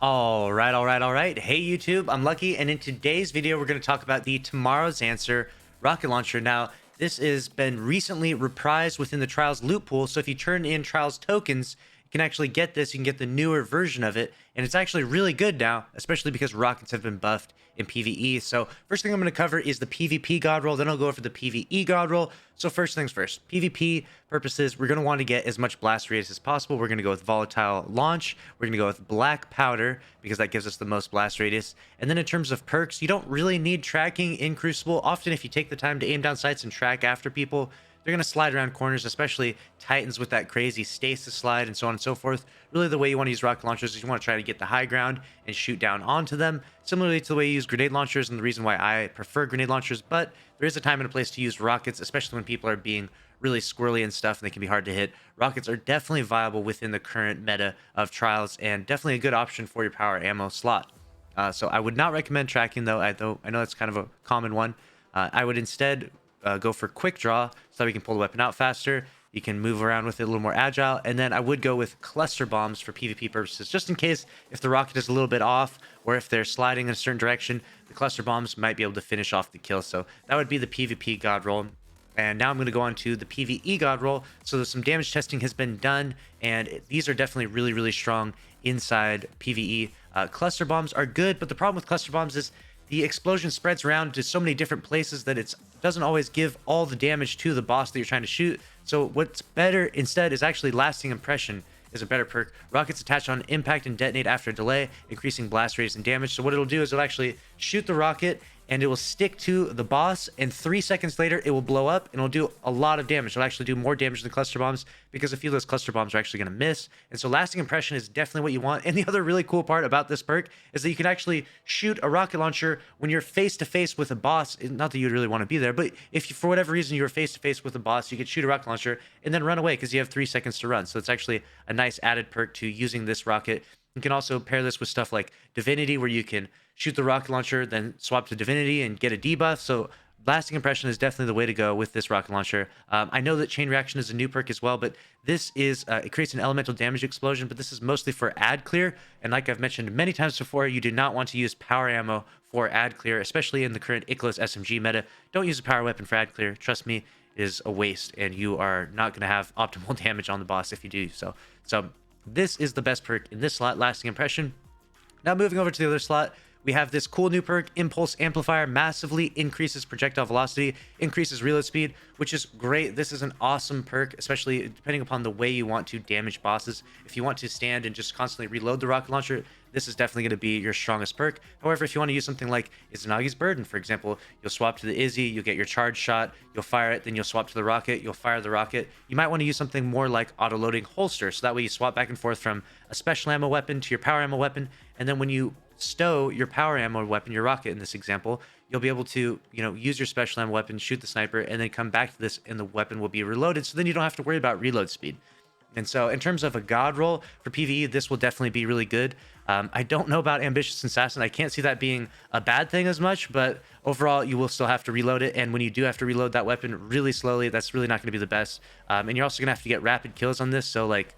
All right. Hey YouTube, I'm Lucky, and in today's video, we're going to talk about the Tomorrow's Answer rocket launcher. Now, this has been recently reprised within the Trials loot pool, so if you turn in Trials tokens, you can actually get this. You can get the newer version of it, and it's actually really good now, especially because rockets have been buffed in PvE. So first thing I'm going to cover is the PvP god roll, then I'll go over the PvE god roll. So first things first, PvP purposes, we're going to want to get as much blast radius as possible. We're going to go with volatile launch. We're going to go with black powder because that gives us the most blast radius. And then in terms of perks, you don't really need tracking in Crucible. Often if you take the time to aim down sights and track after people, they're going to slide around corners, especially Titans with that crazy stasis slide and so on and so forth. Really, the way you want to use rocket launchers is you want to try to get the high ground and shoot down onto them, similarly to the way you use grenade launchers, and the reason why I prefer grenade launchers. But there is a time and a place to use rockets, especially when people are being really squirrely and stuff, and they can be hard to hit. Rockets are definitely viable within the current meta of Trials, and definitely a good option for your power ammo slot. So I would not recommend tracking, though. I know that's kind of a common one. I would instead go for quick draw so that we can pull the weapon out faster. You can move around with it a little more agile. And then I would go with cluster bombs for PvP purposes, just in case if the rocket is a little bit off or if they're sliding in a certain direction, the cluster bombs might be able to finish off the kill. So that would be the PvP god roll. And now I'm going to go on to the PvE god roll. So some damage testing has been done, and these are definitely really, really strong inside PvE. Cluster bombs are good, but the problem with cluster bombs is the explosion spreads around to so many different places that it doesn't always give all the damage to the boss that you're trying to shoot. So what's better instead is actually lasting impression is a better perk. Rockets attach on impact and detonate after a delay, increasing blast radius and damage. So what it'll do is it'll actually shoot the rocket and it will stick to the boss, and 3 seconds later it will blow up and it'll do a lot of damage. It'll actually do more damage than cluster bombs because a few of those cluster bombs are actually going to miss. And so lasting impression is definitely what you want. And the other really cool part about this perk is that you can actually shoot a rocket launcher when you're face to face with a boss. Not that you'd really want to be there, but if you, for whatever reason, you're face to face with a boss, you could shoot a rocket launcher and then run away because you have 3 seconds to run. So it's actually a nice added perk to using this rocket. You can also pair this with stuff like Divinity, where you can shoot the rocket launcher, then swap to Divinity and get a debuff. So lasting impression is definitely the way to go with this rocket launcher. I know that chain reaction is a new perk as well, but this is it creates an elemental damage explosion, but this is mostly for ad clear. And like I've mentioned many times before, you do not want to use power ammo for ad clear, especially in the current Icarus SMG meta. Don't use a power weapon for ad clear. Trust me, it is a waste, and you are not going to have optimal damage on the boss if you do so. So this is the best perk in this slot, lasting impression. Now moving over to the other slot, we have this cool new perk, Impulse Amplifier. Massively increases projectile velocity, increases reload speed, which is great. This is an awesome perk, especially depending upon the way you want to damage bosses. If you want to stand and just constantly reload the rocket launcher, this is definitely going to be your strongest perk. However, if you want to use something like Izanagi's Burden, for example, you'll swap to the Izzy, you'll get your charge shot, you'll fire it, then you'll swap to the rocket, you'll fire the rocket. You might want to use something more like auto-loading holster, so that way you swap back and forth from a special ammo weapon to your power ammo weapon, and then when you stow your power ammo weapon, your rocket in this example, you'll be able to, use your special ammo weapon, shoot the sniper, and then come back to this and the weapon will be reloaded, so then you don't have to worry about reload speed. And so in terms of a god roll for PvE, this will definitely be really good. I don't know about Ambitious Assassin. I can't see that being a bad thing as much, but overall you will still have to reload it. And when you do have to reload that weapon really slowly, that's really not going to be the best. And you're also going to have to get rapid kills on this. So like,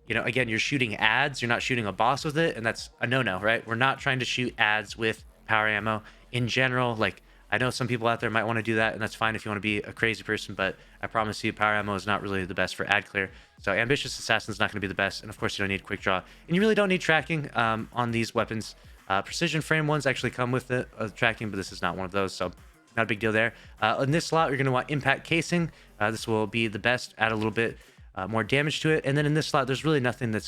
again, you're shooting ads, you're not shooting a boss with it, and that's a no-no, right? We're not trying to shoot ads with power ammo in general. Like, I know some people out there might want to do that, and that's fine if you want to be a crazy person, but I promise you, power ammo is not really the best for ad clear. So Ambitious Assassin is not going to be the best, and of course you don't need quick draw, and you really don't need tracking on these weapons. Precision frame ones actually come with it, tracking, but this is not one of those, so not a big deal there. In this slot, you're going to want impact casing. This will be the best, add a little bit more damage to it. And then in this slot, there's really nothing that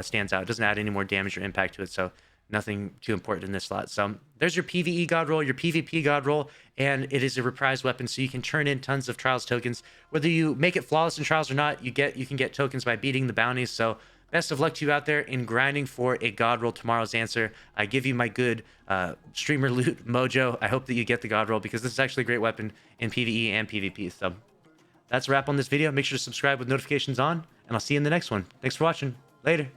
stands out. It doesn't add any more damage or impact to it, so nothing too important in this slot. So there's your PvE god roll, your PvP god roll, and it is a reprised weapon, so you can turn in tons of Trials tokens. Whether you make it flawless in Trials or not, you can get tokens by beating the bounties. So best of luck to you out there in grinding for a god roll Tomorrow's Answer. I give you my good streamer loot mojo. I hope that you get the god roll because this is actually a great weapon in PvE and PvP. So that's a wrap on this video. Make sure to subscribe with notifications on, and I'll see you in the next one. Thanks for watching. Later.